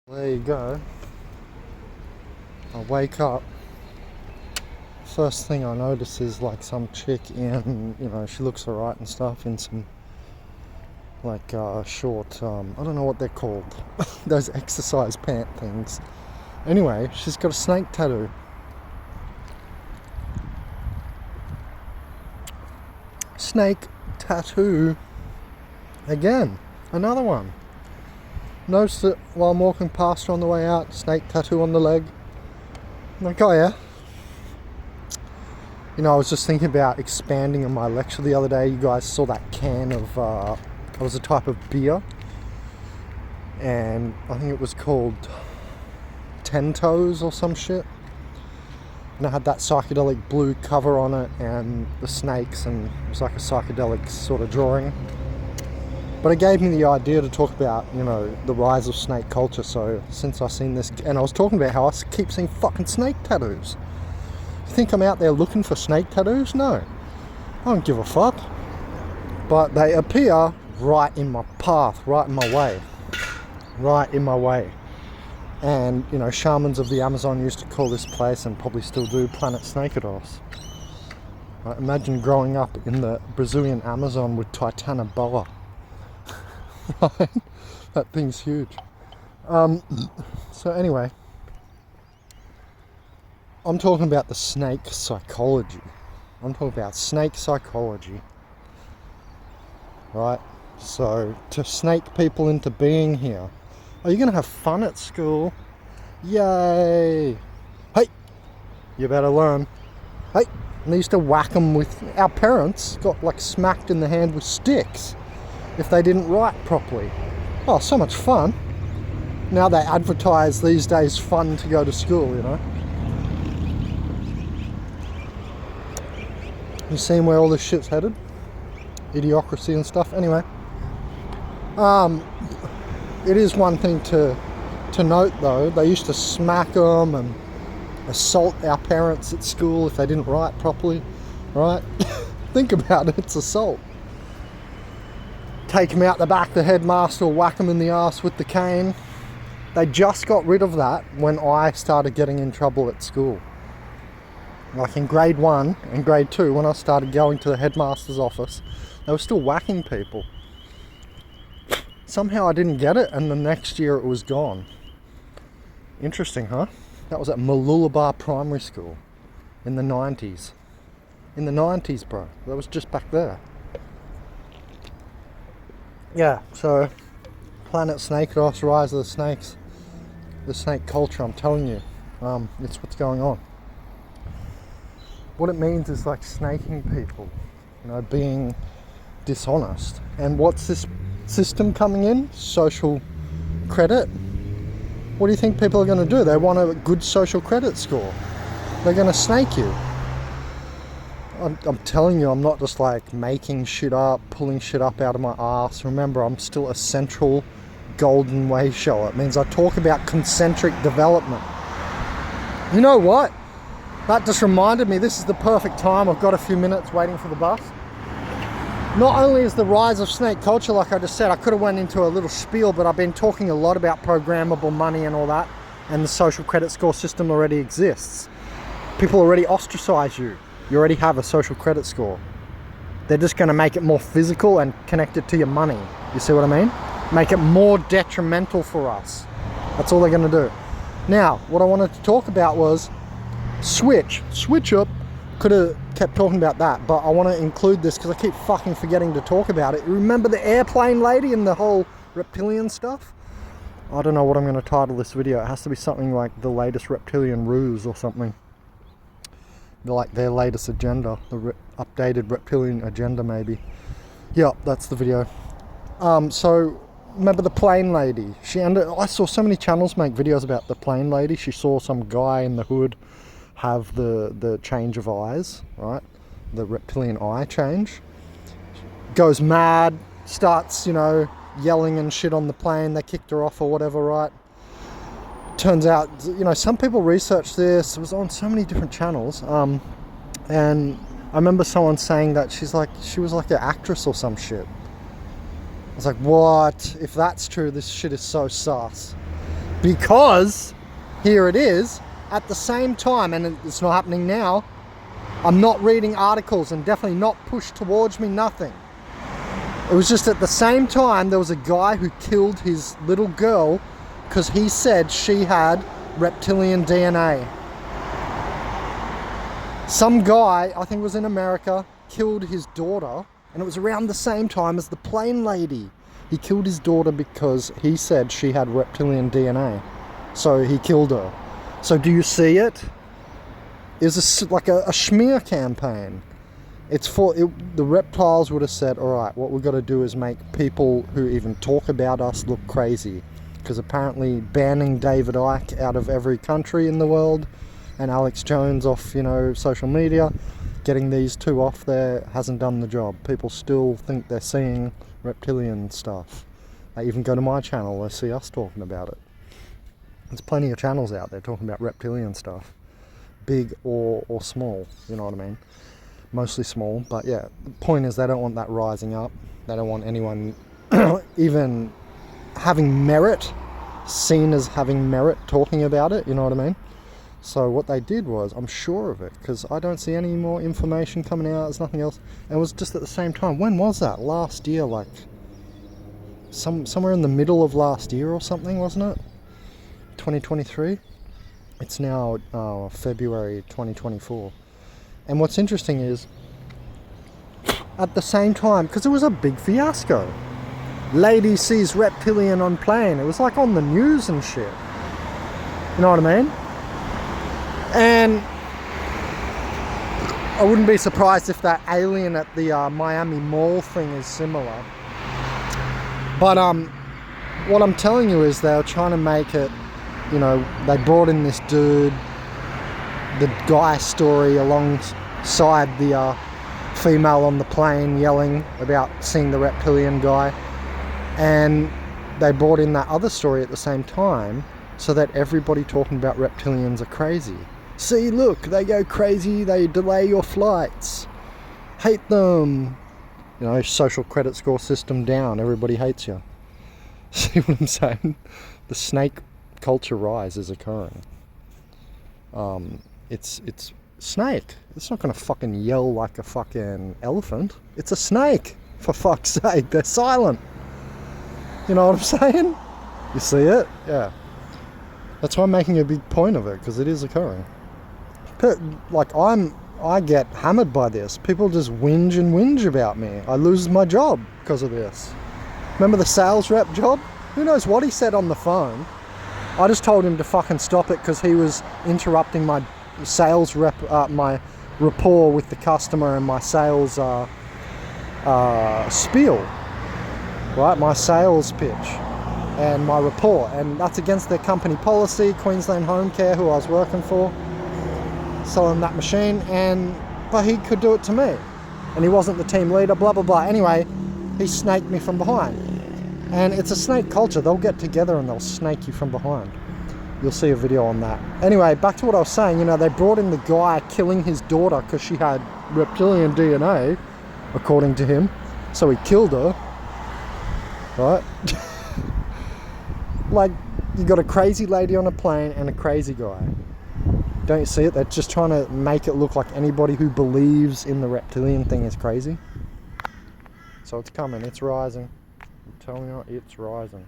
There you go. I wake up. First thing I notice is like some chick in, she looks alright and stuff, in some like short, I don't know what they're called, those exercise pant things. Anyway, she's got a snake tattoo. Snake tattoo again. Another one. Noticed it while I'm walking past her on the way out. Snake tattoo on the leg. I'm like, oh yeah. I was just thinking about expanding on my lecture the other day. You guys saw that can of, it was a type of beer. And I think it was called Ten Toes or some shit. And it had that psychedelic blue cover on it and the snakes, and it was like a psychedelic sort of drawing. But it gave me the idea to talk about, the rise of snake culture. So since I seen this, and I was talking about how I keep seeing fucking snake tattoos. You think I'm out there looking for snake tattoos? No. I don't give a fuck. But they appear right in my path, right in my way. Right in my way. And, shamans of the Amazon used to call this place, and probably still do, Planet Snakeados. Right, imagine growing up in the Brazilian Amazon with Titanoboa. Right? That thing's huge. So anyway, I'm talking about the snake psychology. I'm talking about snake psychology. Right? So, to snake people into being here. Are you going to have fun at school? Yay! Hey! You better learn. Hey! And they used to whack them with... Our parents got, smacked in the hand with sticks if they didn't write properly. Oh, so much fun. Now they advertise these days fun to go to school, You seen where all this shit's headed? Idiocracy and stuff. Anyway. It is one thing to note though. They used to smack them and assault our parents at school if they didn't write properly. Right? Think about it, it's assault. Take them out the back, the headmaster will whack them in the ass with the cane. They just got rid of that when I started getting in trouble at school. Like in grade 1 and grade 2, when I started going to the headmaster's office, they were still whacking people. Somehow I didn't get it, and the next year it was gone. Interesting, huh? That was at Mooloolaba Primary School in the 90s. In the 90s, bro. That was just back there. Yeah, so Planet Snakeados, Rise of the Snakes, the snake culture, I'm telling you, it's what's going on. What it means is snaking people, being dishonest. And what's this system coming in? Social credit. What do you think people are going to do? They want a good social credit score. They're going to snake you. I'm telling you, I'm not just making shit up, pulling shit up out of my ass. Remember, I'm still a central golden way shower. It means I talk about concentric development. You know what? That just reminded me, this is the perfect time. I've got a few minutes waiting for the bus. Not only is the rise of snake culture, like I just said, I could have went into a little spiel, but I've been talking a lot about programmable money and all that, and the social credit score system already exists. People already ostracize you. You already have a social credit score. They're just going to make it more physical and connect it to your money. You see what I mean? Make it more detrimental for us. That's all they're going to do. Now, what I wanted to talk about was switch up. Could have kept talking about that, but I want to include this because I keep fucking forgetting to talk about it. Remember the airplane lady and the whole reptilian stuff? I don't know what I'm going to title this video. It has to be something like the latest reptilian ruse or something. Like their latest agenda, the updated reptilian agenda maybe. Yeah, that's the video. So remember the plane lady? I saw so many channels make videos about the plane lady. She saw some guy in the hood have the change of eyes, right? The reptilian eye change. Goes mad, starts, yelling and shit on the plane. They kicked her off or whatever, right? Turns out, some people researched this. It was on so many different channels. And I remember someone saying that she was like an actress or some shit. I was like, what? If that's true, this shit is so sus. Because, here it is, at the same time, and it's not happening now, I'm not reading articles and definitely not pushed towards me, nothing. It was just at the same time there was a guy who killed his little girl because he said she had reptilian DNA. Some guy, I think it was in America, killed his daughter, and it was around the same time as the plane lady. He killed his daughter because he said she had reptilian DNA. So he killed her. So do you see it? It's like a smear campaign. It's for the reptiles would have said, all right, what we've got to do is make people who even talk about us look crazy, because apparently banning David Icke out of every country in the world and Alex Jones off, social media, getting these two off there hasn't done the job. People still think they're seeing reptilian stuff. They even go to my channel, they see us talking about it. There's plenty of channels out there talking about reptilian stuff, big or small, you know what I mean? Mostly small, but yeah, the point is they don't want that rising up. They don't want anyone even having merit, seen as having merit talking about it, you know what I mean? So what they did was, I'm sure of it, because I don't see any more information coming out, there's nothing else. And it was just at the same time. When was that? Last year, like somewhere in the middle of last year or something, wasn't it? 2023? It's now February 2024. And what's interesting is, at the same time, because it was a big fiasco. Lady sees reptilian on plane. It was like on the news and shit. You know what I mean? And I wouldn't be surprised if that alien at the Miami Mall thing is similar. But what I'm telling you is they're trying to make it, they brought in this dude, the guy story alongside the female on the plane yelling about seeing the reptilian guy, and they brought in that other story at the same time so that everybody talking about reptilians are crazy. See, look, they go crazy, they delay your flights, hate them, social credit score system down, everybody hates you. See what I'm saying? The snake culture rise is occurring. It's snake. It's not gonna fucking yell like a fucking elephant. It's a snake, for fuck's sake. They're silent. You know what I'm saying? You see it? Yeah. That's why I'm making a big point of it, because it is occurring. Like, I get hammered by this. People just whinge about me. I lose my job because of this. Remember the sales rep job? Who knows what he said on the phone? I just told him to fucking stop it because he was interrupting my sales rep, my rapport with the customer and my sales spiel, right? My sales pitch and my rapport, and that's against their company policy. Queensland Home Care, who I was working for, selling that machine, but he could do it to me, and he wasn't the team leader, blah blah blah. Anyway, he snaked me from behind, and it's a snake culture. They'll get together and they'll snake you from behind. You'll see a video on that. Anyway, back to what I was saying. They brought in the guy killing his daughter because she had reptilian DNA, according to him, so he killed her, right? Like, you got a crazy lady on a plane and a crazy guy. Don't you see it? They're just trying to make it look like anybody who believes in the reptilian thing is crazy. So it's coming, it's rising. I'm telling you, it's rising.